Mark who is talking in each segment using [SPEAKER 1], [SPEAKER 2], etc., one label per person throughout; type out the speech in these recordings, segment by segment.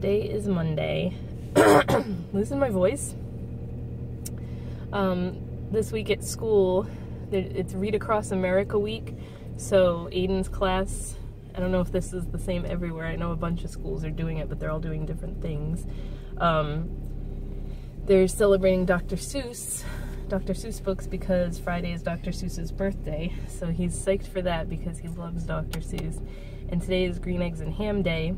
[SPEAKER 1] Today is Monday. Losing my voice. This week at school, it's Read Across America week, so Aiden's class, I don't know if this is the same everywhere. I know a bunch of schools are doing it, but they're all doing different things. They're celebrating Dr. Seuss books because Friday is Dr. Seuss's birthday, so he's psyched for that because he loves Dr. Seuss. And today is Green Eggs and Ham Day,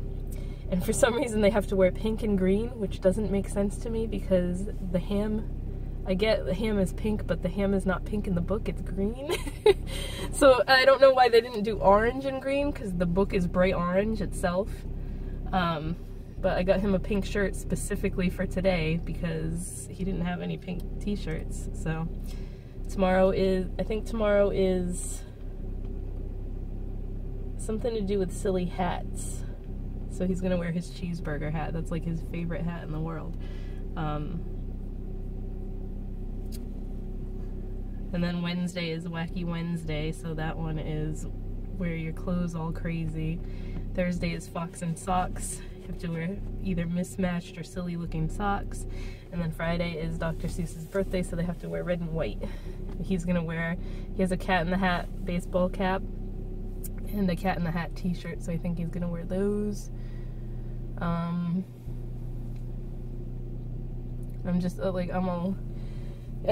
[SPEAKER 1] and for some reason they have to wear pink and green, which doesn't make sense to me because the ham, I get the ham is pink, but the ham is not pink in the book, it's green. So I don't know why they didn't do orange and green because the book is bright orange itself. But I got him a pink shirt specifically for today because he didn't have any pink t-shirts. So tomorrow is, I think tomorrow is something to do with silly hats. So he's gonna wear his cheeseburger hat. That's like his favorite hat in the world. And then Wednesday is Wacky Wednesday, so that one is wear your clothes all crazy. Thursday is Fox and Socks. You have to wear either mismatched or silly looking socks. And then Friday is Dr. Seuss's birthday, so they have to wear red and white. He's gonna wear, he has a Cat in the Hat baseball cap and a Cat in the Hat t-shirt, so I think he's gonna wear those. I'm just like, I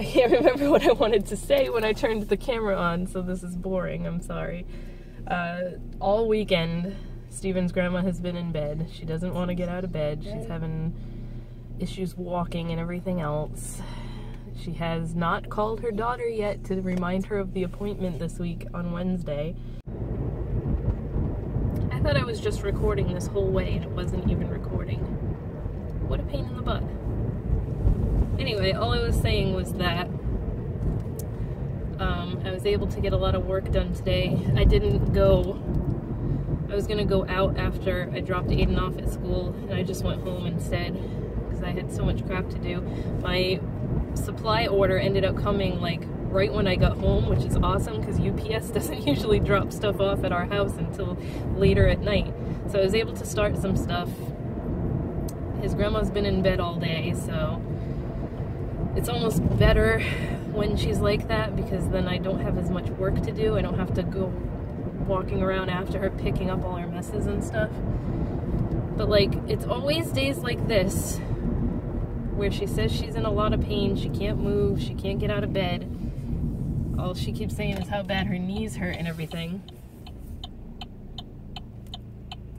[SPEAKER 1] can't remember what I wanted to say when I turned the camera on, so this is boring, I'm sorry. All weekend, Steven's grandma has been in bed. She doesn't want to get out of bed. She's having issues walking and everything else. She has not called her daughter yet to remind her of the appointment this week on Wednesday. I thought I was just recording this whole way and it wasn't even recording. What a pain in the butt. Anyway, all I was saying was that I was able to get a lot of work done today. I was gonna go out after I dropped Aiden off at school, and I just went home instead because I had so much crap to do. My supply order ended up coming like right when I got home, which is awesome because UPS doesn't usually drop stuff off at our house until later at night. So I was able to start some stuff. His grandma's been in bed all day, so it's almost better when she's like that because then I don't have as much work to do. I don't have to go walking around after her picking up all her messes and stuff. But like, it's always days like this where she says she's in a lot of pain, she can't move, she can't get out of bed. All she keeps saying is how bad her knees hurt and everything.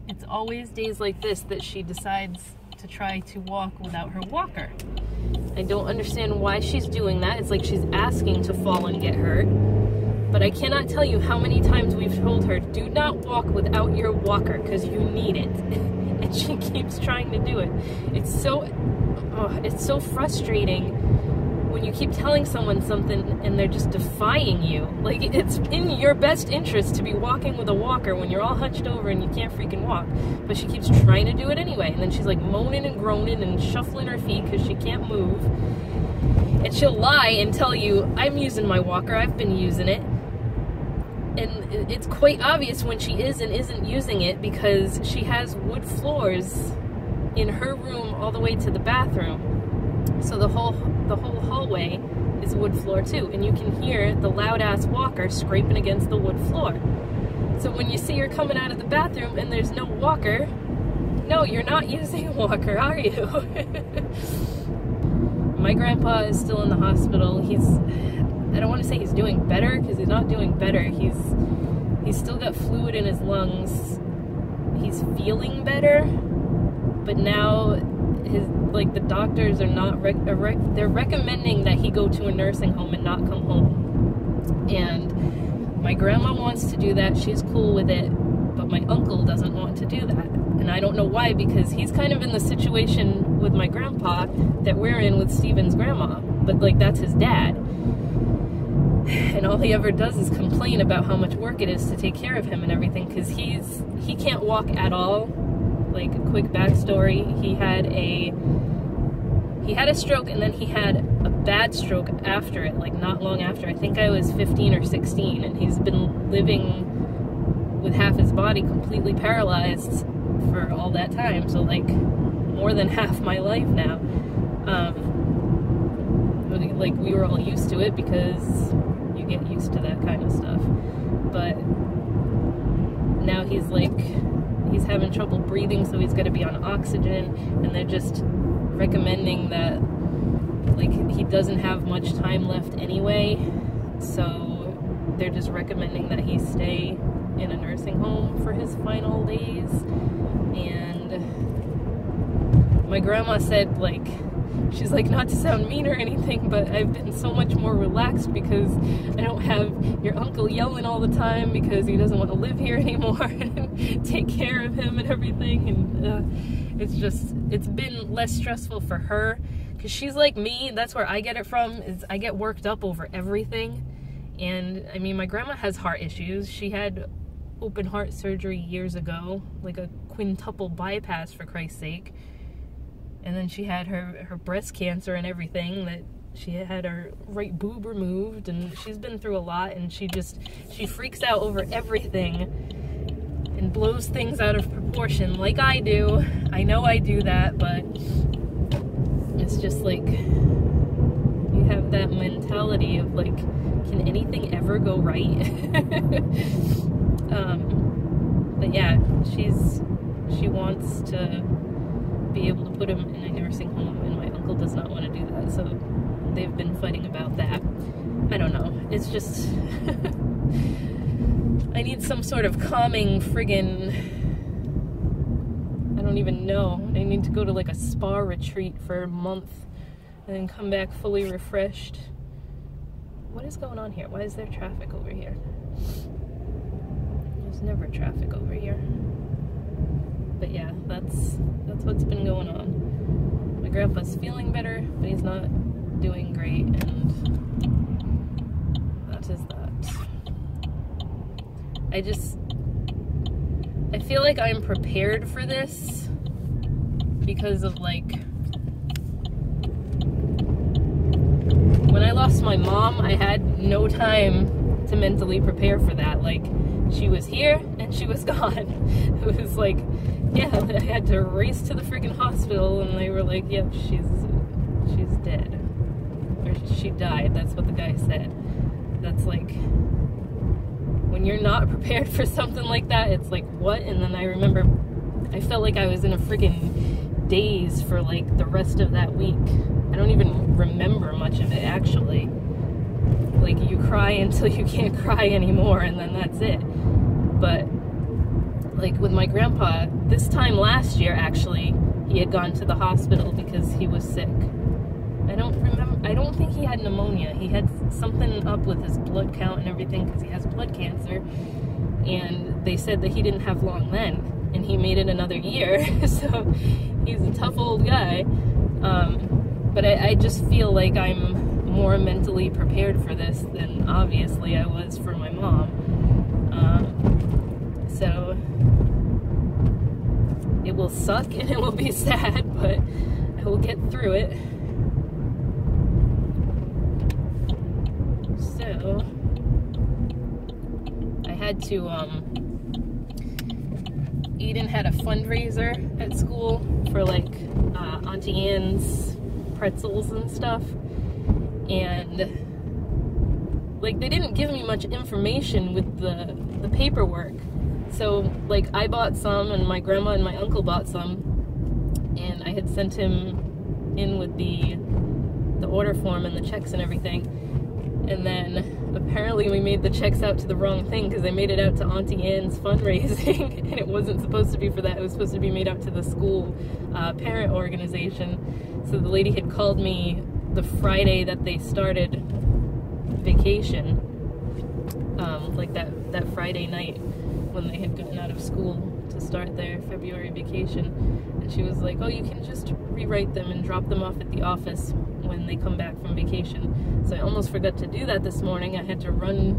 [SPEAKER 1] It's always days like this that she decides to try to walk without her walker. I don't understand why she's doing that. It's like she's asking to fall and get hurt. But I cannot tell you how many times we've told her, do not walk without your walker because you need it. And she keeps trying to do it. It's so frustrating when you keep telling someone something and they're just defying you. Like, it's in your best interest to be walking with a walker when you're all hunched over and you can't freaking walk. But she keeps trying to do it anyway. And then she's like moaning and groaning and shuffling her feet because she can't move. And she'll lie and tell you, I'm using my walker, I've been using it. And it's quite obvious when she is and isn't using it because she has wood floors in her room all the way to the bathroom. So the whole hallway is wood floor too, and you can hear the loud-ass walker scraping against the wood floor. So when you see her coming out of the bathroom and there's no walker, no, you're not using a walker, are you? My grandpa is still in the hospital. I don't want to say he's doing better because he's not doing better. He's still got fluid in his lungs. He's feeling better, but now the doctors are not they're recommending that he go to a nursing home and not come home. And my grandma wants to do that. She's cool with it, but my uncle doesn't want to do that. And I don't know why, because he's kind of in the situation with my grandpa that we're in with Steven's grandma, but like that's his dad. And all he ever does is complain about how much work it is to take care of him and everything, because he can't walk at all. Like, a quick backstory, he had a stroke and then he had a bad stroke after it, like not long after. I think I was 15 or 16, and he's been living with half his body completely paralyzed for all that time. So like, more than half my life now. Like, we were all used to it because you get used to that kind of stuff. But now he's like, he's having trouble breathing, so he's got to be on oxygen, and they're just recommending that, like, he doesn't have much time left anyway, so they're just recommending that he stay in a nursing home for his final days. And my grandma said, like, she's like, not to sound mean or anything, but I've been so much more relaxed because I don't have your uncle yelling all the time because he doesn't want to live here anymore and take care of him and everything. And it's been less stressful for her, because she's like me. That's where I get it from, is I get worked up over everything. And I mean, my grandma has heart issues. She had open heart surgery years ago, like a quintuple bypass, for Christ's sake. And then she had her breast cancer and everything, that she had her right boob removed, and she's been through a lot, and she freaks out over everything and blows things out of proportion like I do. I know I do that, but it's just like, you have that mentality of like, can anything ever go right? But yeah, she wants to be able to put him in a nursing home, and my uncle does not want to do that, so they've been fighting about that. I don't know, it's just I need some sort of calming friggin', I don't even know, I need to go to like a spa retreat for a month and then come back fully refreshed. What is going on here? Why is there traffic over here? There's never traffic over here. But yeah, that's what's been going on. My grandpa's feeling better, but he's not doing great, and that is that. I feel like I'm prepared for this because of, like, when I lost my mom, I had no time to mentally prepare for that. Like, she was here and she was gone. It was like, yeah, I had to race to the freaking hospital, and they were like, yep, she's dead. Or she died, that's what the guy said. That's like, when you're not prepared for something like that, it's like, what? And then I remember, I felt like I was in a freaking daze for like the rest of that week. I don't even remember much of it, actually. Like, you cry until you can't cry anymore, and then that's it. But like with my grandpa, this time last year, actually, he had gone to the hospital because he was sick. I don't think he had pneumonia. He had something up with his blood count and everything because he has blood cancer. And they said that he didn't have long then, and he made it another year. So he's a tough old guy. But I just feel like I'm more mentally prepared for this than obviously I was for my mom. So it will suck and it will be sad, but I will get through it. So I had to, Eden had a fundraiser at school for like Auntie Anne's pretzels and stuff, and like they didn't give me much information with the paperwork. So like I bought some, and my grandma and my uncle bought some, and I had sent him in with the order form and the checks and everything. And then apparently we made the checks out to the wrong thing because they made it out to Auntie Anne's fundraising, and it wasn't supposed to be for that. It was supposed to be made out to the school parent organization. So the lady had called me the Friday that they started vacation, like that Friday night when they had gotten out of school to start their February vacation. And she was like, oh, you can just rewrite them and drop them off at the office when they come back from vacation. So I almost forgot to do that this morning. I had to run,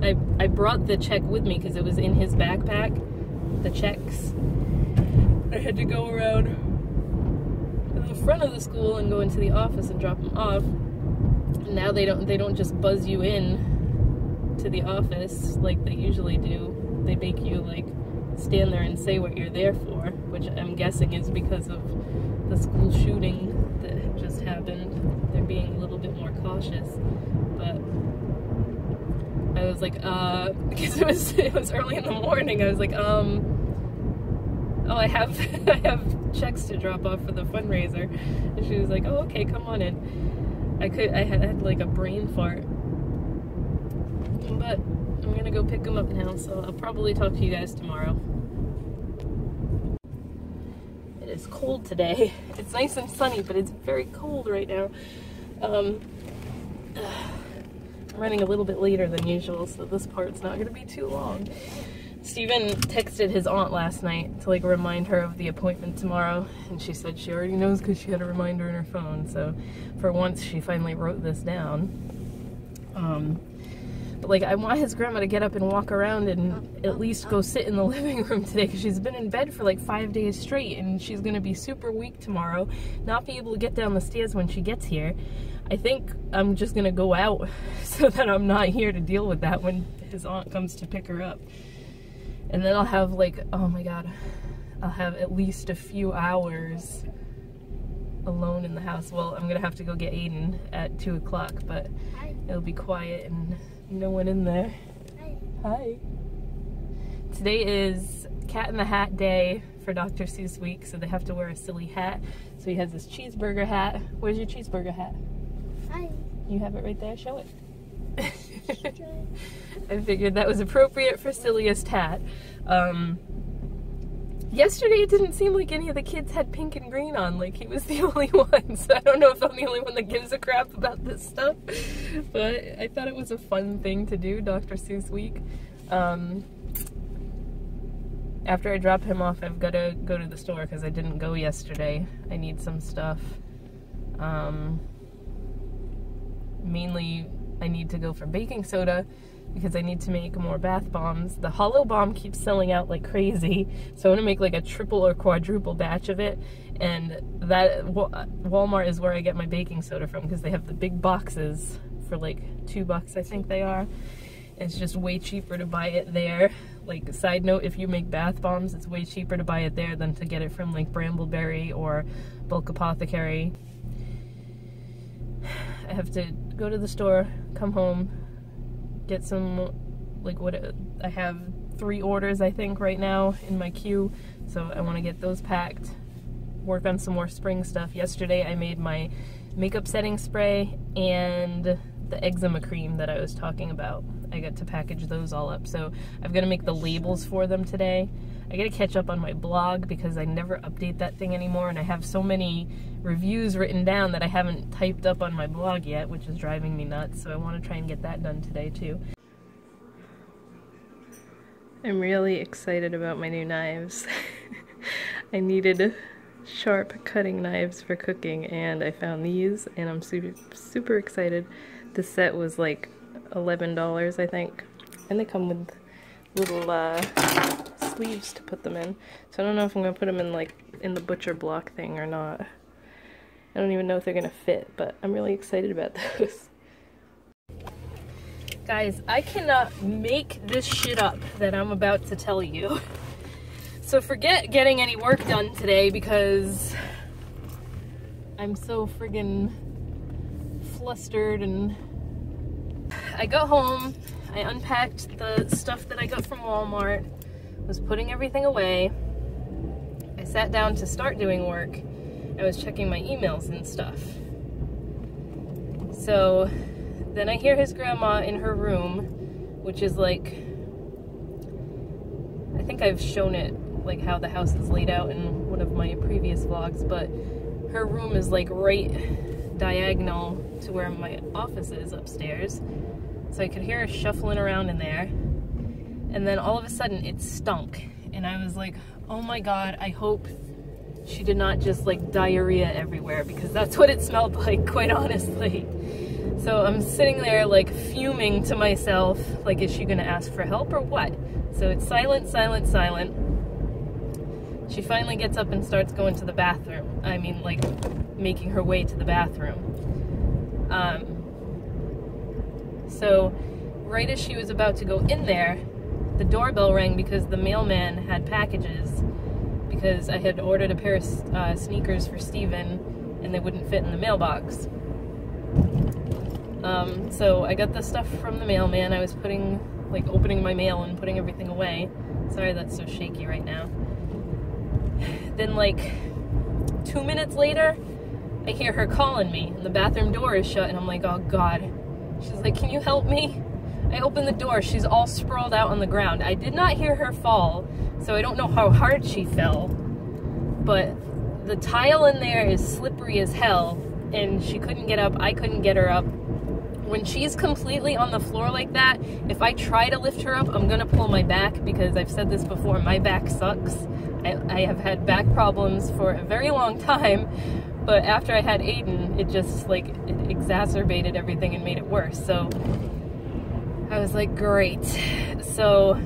[SPEAKER 1] I brought the check with me because it was in his backpack, the checks. I had to go around to the front of the school and go into the office and drop them off. And now they don't just buzz you in to the office like they usually do. They make you like stand there and say what you're there for, which I'm guessing is because of the school shooting that had just happened. They're being a little bit more cautious, but I was like, because it was early in the morning. I was like, oh, I have checks to drop off for the fundraiser, and she was like, oh, okay, come on in. I had like a brain fart, but I'm gonna go pick them up now, so I'll probably talk to you guys tomorrow. It is cold today. It's nice and sunny, but it's very cold right now. I'm running a little bit later than usual, so this part's not gonna be too long. Steven texted his aunt last night to like remind her of the appointment tomorrow, and she said she already knows because she had a reminder in her phone, so for once she finally wrote this down. But like, I want his grandma to get up and walk around and at least go sit in the living room today, because she's been in bed for like 5 days straight, and she's gonna be super weak tomorrow, not be able to get down the stairs when she gets here. I think I'm just gonna go out so that I'm not here to deal with that when his aunt comes to pick her up. And then I'll have like, oh my god, I'll have at least a few hours alone in the house. Well, I'm gonna have to go get Aiden at 2 o'clock, but it'll be quiet and no one in there. Hi. Today is Cat in the Hat day for Dr. Seuss week, so they have to wear a silly hat. So he has this cheeseburger hat. Where's your cheeseburger hat?
[SPEAKER 2] Hi.
[SPEAKER 1] You have it right there, show it. I figured that was appropriate for silliest hat. Yesterday it didn't seem like any of the kids had pink and green on, like he was the only one, so I don't know if I'm the only one that gives a crap about this stuff, but I thought it was a fun thing to do, Dr. Seuss week. After I drop him off, I've got to go to the store because I didn't go yesterday. I need some stuff. Mainly I need to go for baking soda because I need to make more bath bombs. The Hollow Bomb keeps selling out like crazy, so I want to make like a triple or quadruple batch of it, and that Walmart is where I get my baking soda from because they have the big boxes for like $2, I think they are. It's just way cheaper to buy it there. Like, side note, if you make bath bombs, it's way cheaper to buy it there than to get it from like Brambleberry or Bulk Apothecary. I have to go to the store, come home, get some, like, I have 3 orders I think right now in my queue, so I want to get those packed, work on some more spring stuff. Yesterday I made my makeup setting spray and the eczema cream that I was talking about. I got to package those all up, so I've got to make the labels for them today. I gotta catch up on my blog because I never update that thing anymore, and I have so many reviews written down that I haven't typed up on my blog yet, which is driving me nuts, so I want to try and get that done today too. I'm really excited about my new knives. I needed sharp cutting knives for cooking, and I found these, and I'm super excited. This set was like $11, I think, and they come with little sleeves to put them in, so I don't know if I'm gonna put them in like in the butcher block thing or not. I don't even know if they're gonna fit, but I'm really excited about those. Guys, I cannot make this shit up that I'm about to tell you. So forget getting any work done today because I'm so friggin' flustered, and I got home, I unpacked the stuff that I got from Walmart, was putting everything away. I sat down to start doing work. I was checking my emails and stuff. So then I hear his grandma in her room, which is like, I think I've shown it, like how the house is laid out in one of my previous vlogs, but her room is like right diagonal to where my office is upstairs. So I could hear her shuffling around in there, and then all of a sudden it stunk, and I was like, oh my god, I hope she did not just like diarrhea everywhere, because that's what it smelled like, quite honestly. So I'm sitting there like fuming to myself, like, is she gonna ask for help or what? So it's silent, silent, silent. She finally gets up and starts going to the bathroom. I mean, like, making her way to the bathroom. So right as she was about to go in there, the doorbell rang because the mailman had packages, because I had ordered a pair of sneakers for Steven and they wouldn't fit in the mailbox. So I got the stuff from the mailman. I was opening my mail and putting everything away. Sorry that's so shaky right now. Then 2 minutes later, I hear her calling me, and the bathroom door is shut, and I'm like, oh God. She's like, can you help me? I open the door, she's all sprawled out on the ground. I did not hear her fall, so I don't know how hard she fell, but the tile in there is slippery as hell, and she couldn't get up, I couldn't get her up. When she's completely on the floor like that, if I try to lift her up, I'm gonna pull my back, because I've said this before, my back sucks. I have had back problems for a very long time, but after I had Aiden, it just it exacerbated everything and made it worse. So I was like, great. So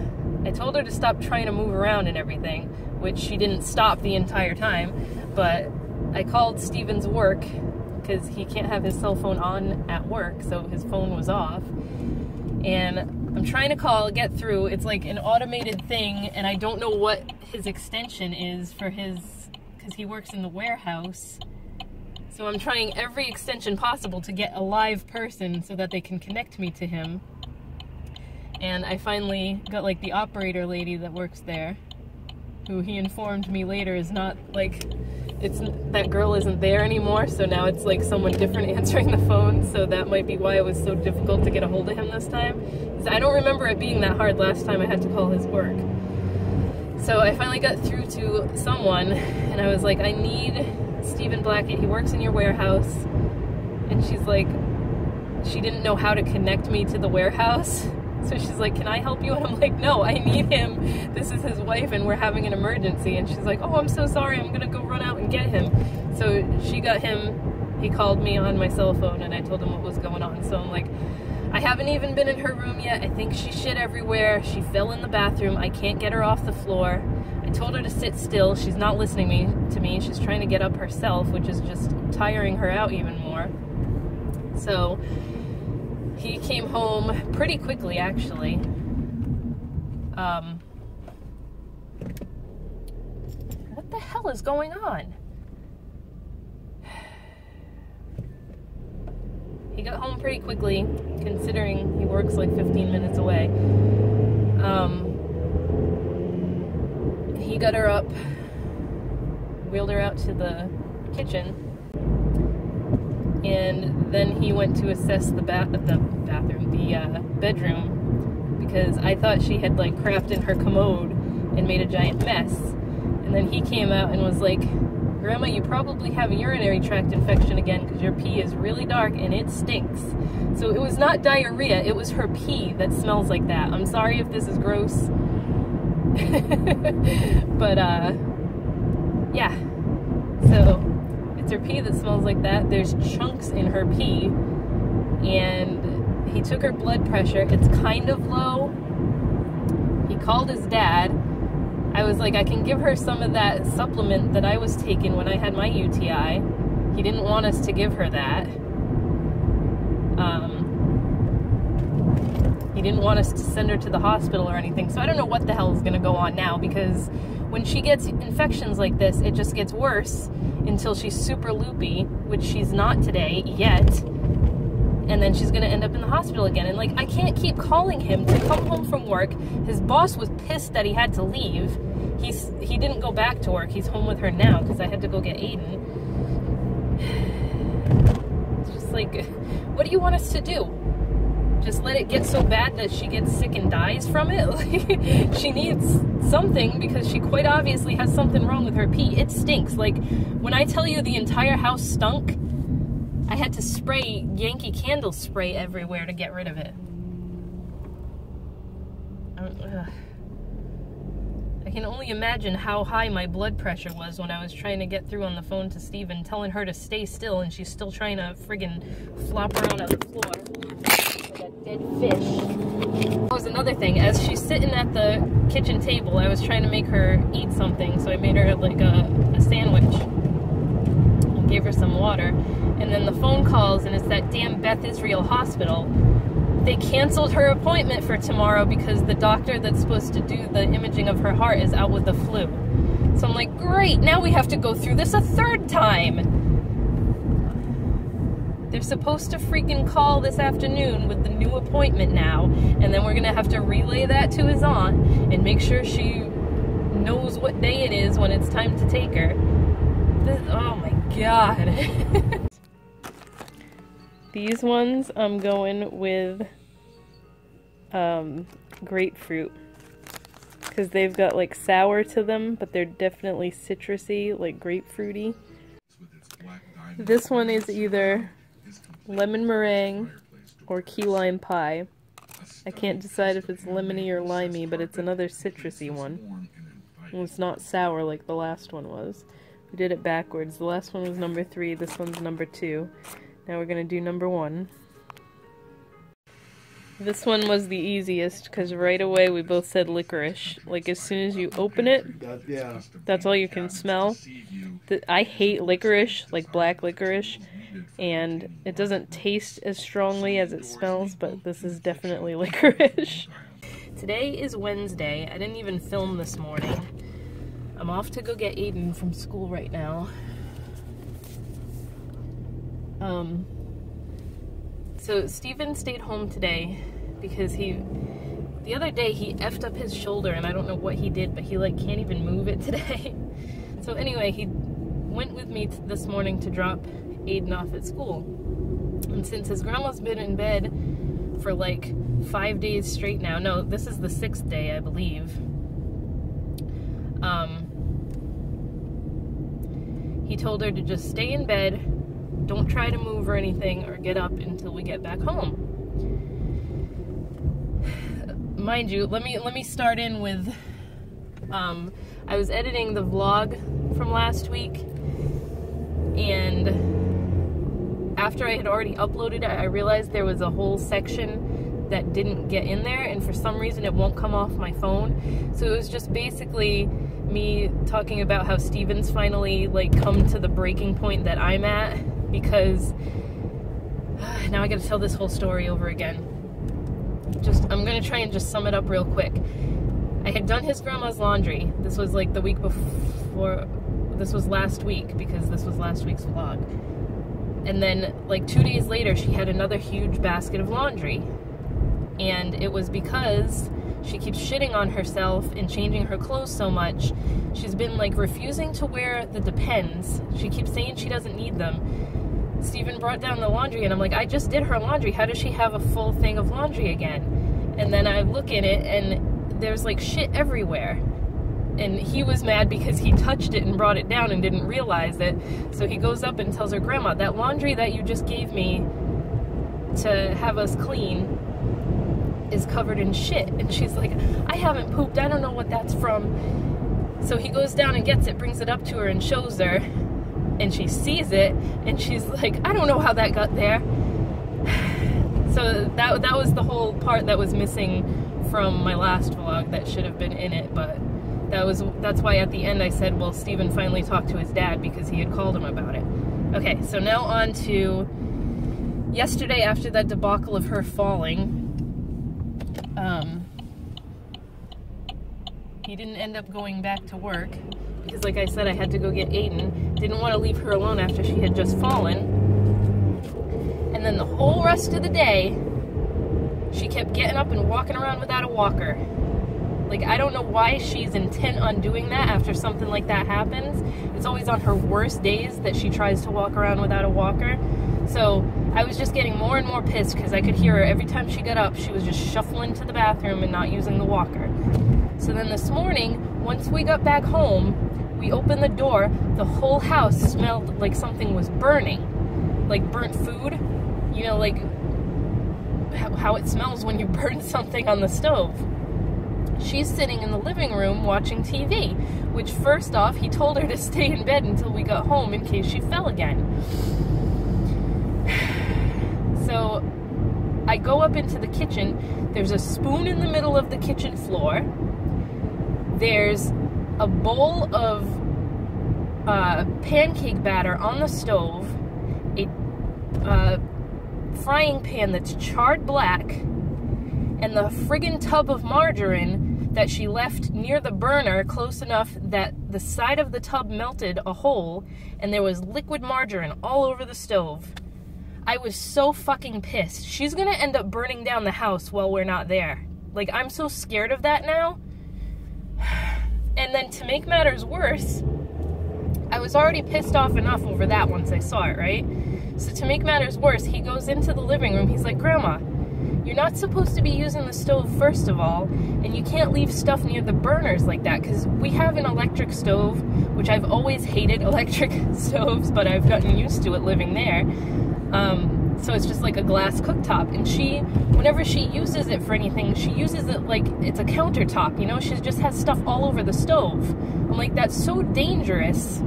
[SPEAKER 1] I told her to stop trying to move around and everything, which she didn't stop the entire time, but I called Steven's work, because he can't have his cell phone on at work, so his phone was off. And I'm trying to get through. It's like an automated thing, and I don't know what his extension is for because he works in the warehouse. So I'm trying every extension possible to get a live person so that they can connect me to him. And I finally got the operator lady that works there, who he informed me later is not that girl isn't there anymore, so now it's someone different answering the phone, so that might be why it was so difficult to get a hold of him this time. Because I don't remember it being that hard last time I had to call his work. So I finally got through to someone, and I was like, I need Steven Blackett, he works in your warehouse. And she's like, she didn't know how to connect me to the warehouse. So she's like, can I help you? And I'm like, no, I need him. This is his wife and we're having an emergency. And she's like, oh, I'm so sorry. I'm gonna go run out and get him. So she got him. He called me on my cell phone and I told him what was going on. So I'm like, I haven't even been in her room yet. I think she shit everywhere. She fell in the bathroom. I can't get her off the floor. I told her to sit still. She's not listening to me. She's trying to get up herself, which is just tiring her out even more. So he came home pretty quickly, actually. What the hell is going on? He got home pretty quickly, considering he works 15 minutes away. He got her up, wheeled her out to the kitchen, and then he went to assess the bedroom, because I thought she had crapped in her commode and made a giant mess. And then he came out and was like, Grandma, you probably have a urinary tract infection again because your pee is really dark and it stinks. So it was not diarrhea, it was her pee that smells like that. I'm sorry if this is gross. But yeah, so it's her pee that smells like that. There's chunks in her pee, and he took her blood pressure. It's kind of low. He called his dad. I was like, I can give her some of that supplement that I was taking when I had my UTI. He didn't want us to give her that. He didn't want us to send her to the hospital or anything. So I don't know what the hell is going to go on now, because when she gets infections like this, it just gets worse until she's super loopy, which she's not today yet. And then she's gonna end up in the hospital again. And I can't keep calling him to come home from work. His boss was pissed that he had to leave. He didn't go back to work. He's home with her now because I had to go get Aiden. It's just what do you want us to do? Just let it get so bad that she gets sick and dies from it? She needs something, because she quite obviously has something wrong with her pee. It stinks. When I tell you the entire house stunk, I had to spray Yankee Candle spray everywhere to get rid of it. I can only imagine how high my blood pressure was when I was trying to get through on the phone to Steven, telling her to stay still, and she's still trying to friggin' flop around on the floor like a dead fish. That was another thing. As she's sitting at the kitchen table, I was trying to make her eat something, so I made her a sandwich and gave her some water. And then the phone calls, and it's that damn Beth Israel Hospital. they canceled her appointment for tomorrow because the doctor that's supposed to do the imaging of her heart is out with the flu. So I'm like, great, now we have to go through this a third time. They're supposed to freaking call this afternoon with the new appointment now, and then we're gonna have to relay that to his aunt and make sure she knows what day it is when it's time to take her. Oh my god. These ones I'm going with grapefruit, because they've got like sour to them, but they're definitely citrusy, like grapefruity. This one is either lemon meringue or key lime pie. I can't decide if it's lemony or limey, but it's another citrusy one. And it's not sour like the last one was. We did it backwards. The last one was number 3, this one's number 2. Now we're gonna do number 1. This one was the easiest because right away we both said licorice. Like as soon as you open it, that's all you can smell. I hate licorice, like black licorice, and it doesn't taste as strongly as it smells, but this is definitely licorice. Today is Wednesday. I didn't even film this morning. I'm off to go get Aiden from school right now. So Steven stayed home today because the other day he effed up his shoulder and I don't know what he did, but he like can't even move it today. So anyway, he went with me this morning to drop Aiden off at school. And since his grandma's been in bed for like 5 days straight now, no, this is the 6th day, I believe. He told her to just stay in bed, don't try to move or anything or get up until we get back home. Mind you, let me start in with, I was editing the vlog from last week, and after I had already uploaded it, I realized there was a whole section that didn't get in there, and for some reason it won't come off my phone. So it was just basically me talking about how Steven's finally like come to the breaking point that I'm at, because now I gotta tell this whole story over again. I'm gonna try and just sum it up real quick. I had done his grandma's laundry. This was like the week before, this was last week because this was last week's vlog. And then like 2 days later, she had another huge basket of laundry. And it was because she keeps shitting on herself and changing her clothes so much. She's been like refusing to wear the Depends. She keeps saying she doesn't need them. Steven brought down the laundry and I'm like, I just did her laundry. How does she have a full thing of laundry again? And then I look at it and there's like shit everywhere. And he was mad because he touched it and brought it down and didn't realize it. So he goes up and tells her grandma, that laundry that you just gave me to have us clean is covered in shit. And she's like, I haven't pooped. I don't know what that's from. So he goes down and gets it, brings it up to her and shows her. And she sees it, and she's like, I don't know how that got there. So that was the whole part that was missing from my last vlog that should have been in it, but that's why at the end I said, well, Steven finally talked to his dad because he had called him about it. Okay, so now on to yesterday after that debacle of her falling. He didn't end up going back to work because, like I said, I had to go get Aiden. Didn't want to leave her alone after she had just fallen. And then the whole rest of the day, she kept getting up and walking around without a walker. Like, I don't know why she's intent on doing that after something like that happens. It's always on her worst days that she tries to walk around without a walker. So I was just getting more and more pissed because I could hear her every time she got up, she was just shuffling to the bathroom and not using the walker. So then this morning, once we got back home, we opened the door, the whole house smelled like something was burning. Like burnt food. You know, like how it smells when you burn something on the stove. She's sitting in the living room watching TV, which first off, he told her to stay in bed until we got home in case she fell again. So I go up into the kitchen. There's a spoon in the middle of the kitchen floor. There's a bowl of pancake batter on the stove, a frying pan that's charred black, and the friggin' tub of margarine that she left near the burner close enough that the side of the tub melted a hole and there was liquid margarine all over the stove. I was so fucking pissed. She's gonna end up burning down the house while we're not there. Like, I'm so scared of that now. And then to make matters worse, I was already pissed off enough over that once I saw it, right? So to make matters worse, he goes into the living room. He's like, Grandma, you're not supposed to be using the stove first of all, and you can't leave stuff near the burners like that, because we have an electric stove, which I've always hated electric stoves, but I've gotten used to it living there. So it's just like a glass cooktop, and whenever she uses it for anything, she uses it like it's a countertop, you know? She just has stuff all over the stove. I'm like, that's so dangerous.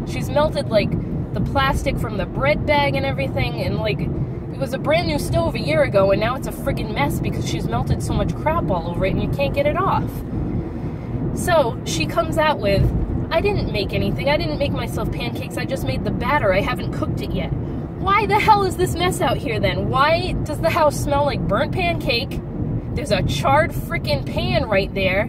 [SPEAKER 1] She's melted like the plastic from the bread bag and everything, and like, it was a brand new stove a year ago, and now it's a friggin' mess because she's melted so much crap all over it and you can't get it off. So she comes out with, I didn't make anything. I didn't make myself pancakes. I just made the batter. I haven't cooked it yet. Why the hell is this mess out here then? Why does the house smell like burnt pancake? There's a charred frickin' pan right there.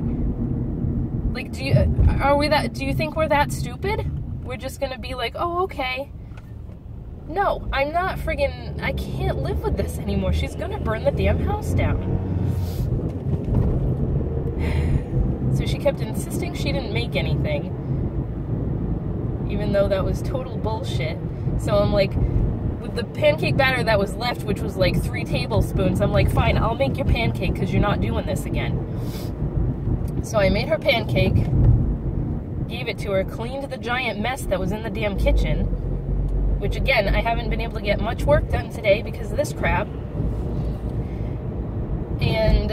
[SPEAKER 1] Like, do you think we're that stupid? We're just gonna be like, oh, okay. No, I'm not friggin', I can't live with this anymore. She's gonna burn the damn house down. So she kept insisting she didn't make anything, even though that was total bullshit. So I'm like, with the pancake batter that was left, which was like 3 tablespoons, I'm like, fine, I'll make your pancake because you're not doing this again. So I made her pancake, gave it to her, cleaned the giant mess that was in the damn kitchen, which again, I haven't been able to get much work done today because of this crap. And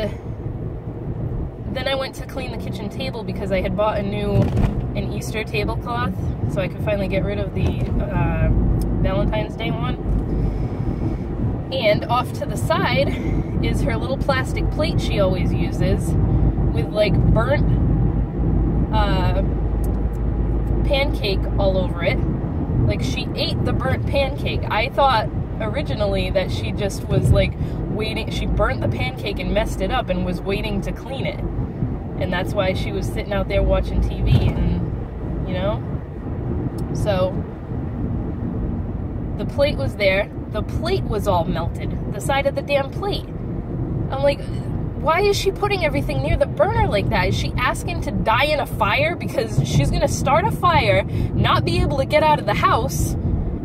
[SPEAKER 1] then I went to clean the kitchen table because I had bought an Easter tablecloth, so I could finally get rid of the Valentine's Day one. And off to the side is her little plastic plate she always uses with like burnt pancake all over it. Like, she ate the burnt pancake. I thought originally that she just was like waiting, she burnt the pancake and messed it up and was waiting to clean it. And that's why she was sitting out there watching TV and, you know? So, the plate was there. The plate was all melted. The side of the damn plate. I'm like, why is she putting everything near the burner like that? Is she asking to die in a fire? Because she's gonna start a fire, not be able to get out of the house,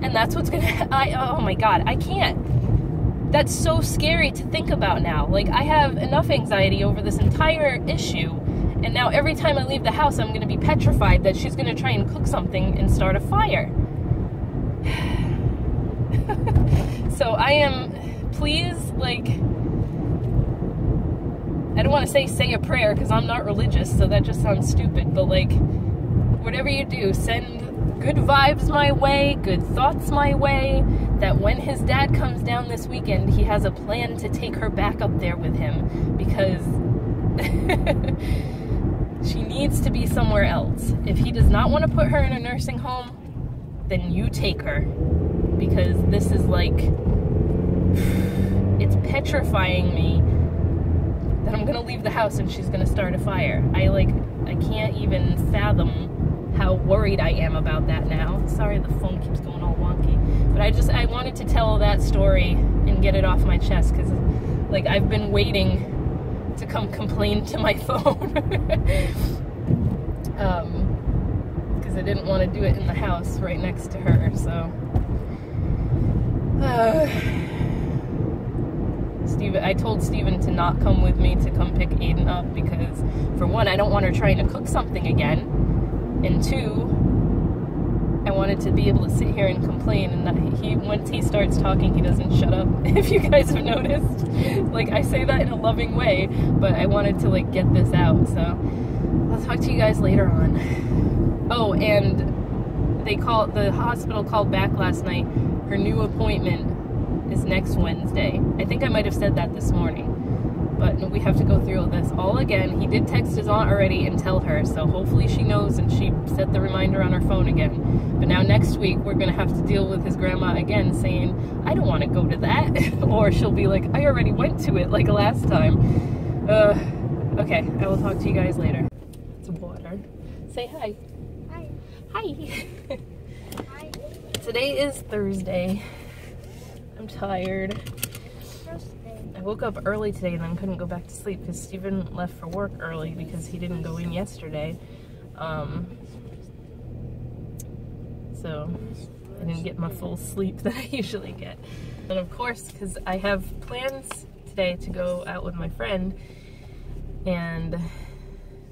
[SPEAKER 1] and that's what's gonna, oh my God, I can't. That's so scary to think about now. Like, I have enough anxiety over this entire issue, and now every time I leave the house, I'm gonna be petrified that she's gonna try and cook something and start a fire. So I am, please, like, I don't want to say a prayer because I'm not religious, so that just sounds stupid, but like, whatever you do, send good vibes my way, good thoughts my way, that when his dad comes down this weekend, he has a plan to take her back up there with him, because she needs to be somewhere else. If he does not want to put her in a nursing home, then you take her, because this is like, it's petrifying me that I'm gonna leave the house and she's gonna start a fire. I can't even fathom how worried I am about that now. Sorry, the phone keeps going all wonky. But I wanted to tell that story and get it off my chest, because like, I've been waiting to come complain to my phone. Because I didn't want to do it in the house right next to her, so. I told Steven to not come with me to come pick Aiden up because, for one, I don't want her trying to cook something again, and two, I wanted to be able to sit here and complain, and once he starts talking, he doesn't shut up, if you guys have noticed. Like, I say that in a loving way, but I wanted to, like, get this out, so I'll talk to you guys later on. Oh, and the hospital called back last night. Her new appointment is next Wednesday. I think I might have said that this morning. But we have to go through all this all again. He did text his aunt already and tell her, so hopefully she knows and she set the reminder on her phone again. But now next week we're gonna have to deal with his grandma again saying, I don't want to go to that. Or she'll be like, I already went to it like last time. Okay, I will talk to you guys later. It's water. Say hi.
[SPEAKER 2] Hi.
[SPEAKER 1] Hi.
[SPEAKER 2] Hi.
[SPEAKER 1] Today is Thursday. I'm tired. I woke up early today and then couldn't go back to sleep because Steven left for work early because he didn't go in yesterday. So I didn't get my full sleep that I usually get. And of course, because I have plans today to go out with my friend and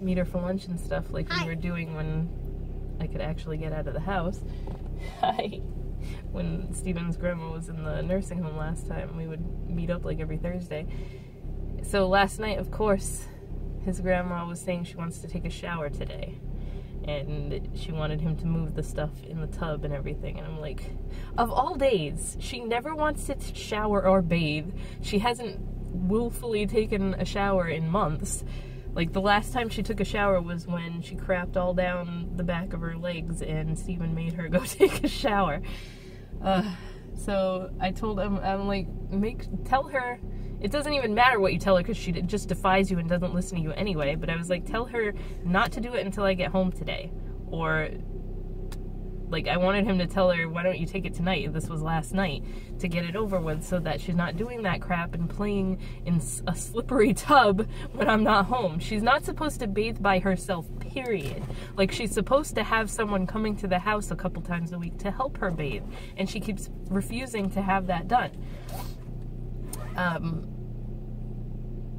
[SPEAKER 1] meet her for lunch and stuff like we were doing when I could actually get out of the house. Hi. When Steven's grandma was in the nursing home last time, we would meet up like every Thursday. So last night, of course, his grandma was saying she wants to take a shower today. And she wanted him to move the stuff in the tub and everything. And I'm like, of all days, she never wants to shower or bathe. She hasn't willfully taken a shower in months. Like, the last time she took a shower was when she crapped all down the back of her legs and Steven made her go take a shower. So I told him, I'm like, tell her, it doesn't even matter what you tell her because she just defies you and doesn't listen to you anyway, but I was like, tell her not to do it until I get home today. Or, like, I wanted him to tell her, why don't you take it tonight? This was last night, to get it over with so that she's not doing that crap and playing in a slippery tub when I'm not home. She's not supposed to bathe by herself, period. Like, she's supposed to have someone coming to the house a couple times a week to help her bathe, and she keeps refusing to have that done.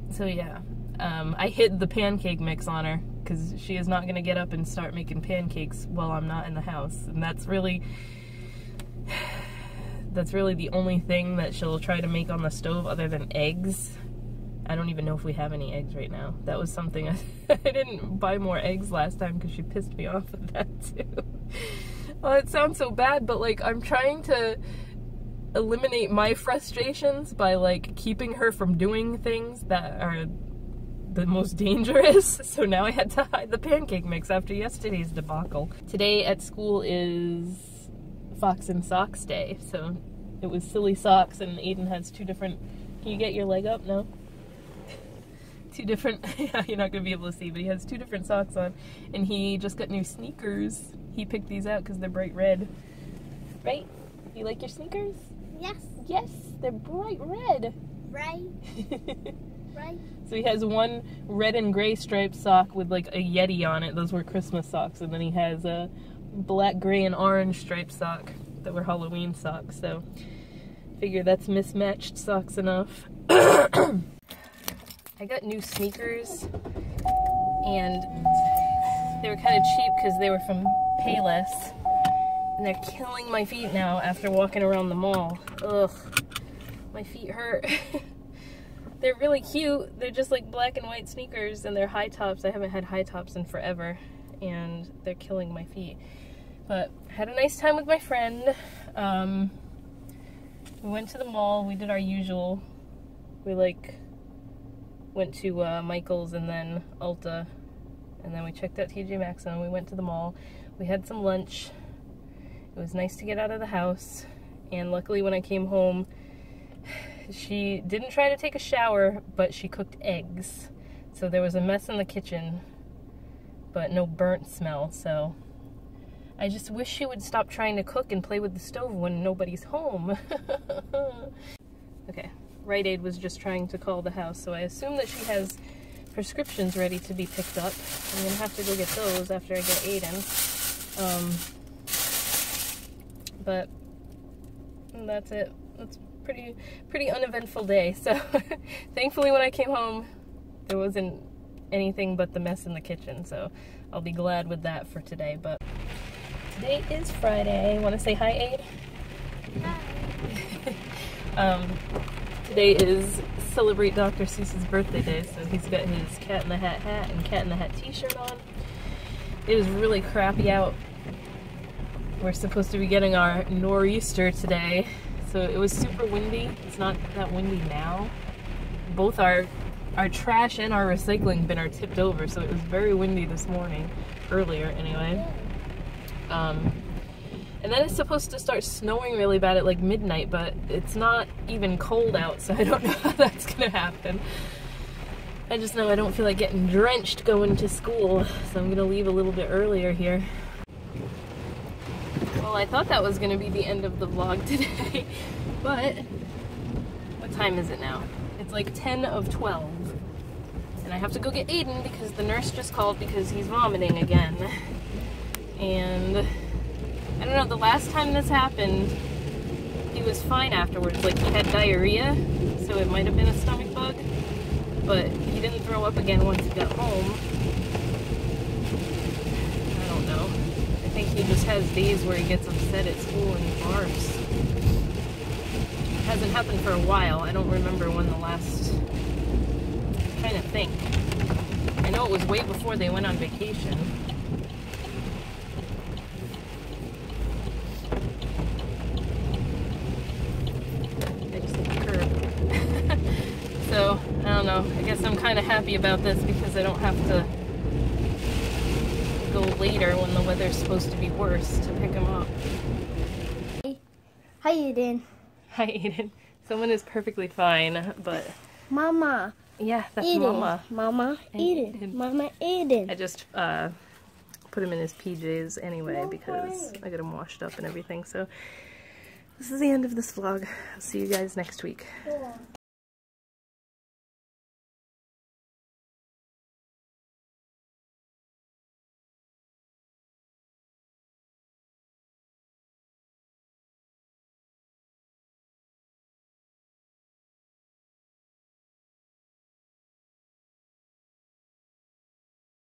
[SPEAKER 1] So yeah, I hid the pancake mix on her because she is not going to get up and start making pancakes while I'm not in the house, and that's really the only thing that she'll try to make on the stove other than eggs. I don't even know if we have any eggs right now. That was something I didn't buy more eggs last time because she pissed me off with that too. Oh, it sounds so bad, but like, I'm trying to eliminate my frustrations by like keeping her from doing things that are the most dangerous. So now I had to hide the pancake mix after yesterday's debacle. Today at school is Fox and Socks Day, so it was silly socks, and Aiden has two different, can you get your leg up? No? Two different, yeah, you're not gonna be able to see, but he has two different socks on, and he just got new sneakers. He picked these out because they're bright red. Right? You like your sneakers?
[SPEAKER 2] Yes.
[SPEAKER 1] Yes, they're bright red.
[SPEAKER 2] Right. Right.
[SPEAKER 1] So he has one red and gray striped sock with like a Yeti on it. Those were Christmas socks. And then he has a black, gray, and orange striped sock that were Halloween socks. So figure that's mismatched socks enough. I got new sneakers and they were kind of cheap because they were from Payless. And they're killing my feet now after walking around the mall. Ugh, my feet hurt. They're really cute. They're just like black and white sneakers and they're high tops. I haven't had high tops in forever and they're killing my feet. But I had a nice time with my friend. We went to the mall. We did our usual. We like went to Michael's and then Ulta. And then we checked out TJ Maxx and we went to the mall. We had some lunch. It was nice to get out of the house, and luckily when I came home, she didn't try to take a shower, but she cooked eggs. So there was a mess in the kitchen, but no burnt smell, so I just wish she would stop trying to cook and play with the stove when nobody's home. Okay, Rite Aid was just trying to call the house, so I assume that she has prescriptions ready to be picked up. I'm gonna have to go get those after I get Aiden. But that's it. It's pretty uneventful day. So thankfully when I came home, there wasn't anything but the mess in the kitchen. So I'll be glad with that for today. But today is Friday. Want to say hi, Aid? Hi. Today is Celebrate Dr. Seuss's birthday day. So he's got his Cat in the Hat hat and Cat in the Hat t-shirt on. It is really crappy out. We're supposed to be getting our nor'easter today, so it was super windy. It's not that windy now. Both our our trash and our recycling bin are tipped over, so it was very windy this morning, earlier anyway. And then it's supposed to start snowing really bad at like midnight, but it's not even cold out, so I don't know how that's gonna happen. I just know I don't feel like getting drenched going to school, so I'm gonna leave a little bit earlier here. Well, I thought that was gonna be the end of the vlog today, but what time is it now? It's like 10 of 12. And I have to go get Aiden because the nurse just called because he's vomiting again. And I don't know, the last time this happened, he was fine afterwards. Like, he had diarrhea, so it might have been a stomach bug. But he didn't throw up again once he got home. I don't know. I think he just has days where he gets upset at school and he barfs. It hasn't happened for a while. I don't remember when the last... I'm trying to think. I know it was way before they went on vacation. I just hit the curb. So, I don't know. I guess I'm kind of happy about this because I don't have to go later when the weather's supposed to be worse to pick him up.
[SPEAKER 2] Hi, Aiden.
[SPEAKER 1] Hi, Aiden. Someone is perfectly fine, but...
[SPEAKER 2] Mama.
[SPEAKER 1] Yeah, that's
[SPEAKER 2] Aiden.
[SPEAKER 1] Mama.
[SPEAKER 2] Mama, Aiden. Mama, Aiden.
[SPEAKER 1] I just put him in his PJs anyway because I got him washed up and everything. So this is the end of this vlog. I'll see you guys next week.
[SPEAKER 2] Cool.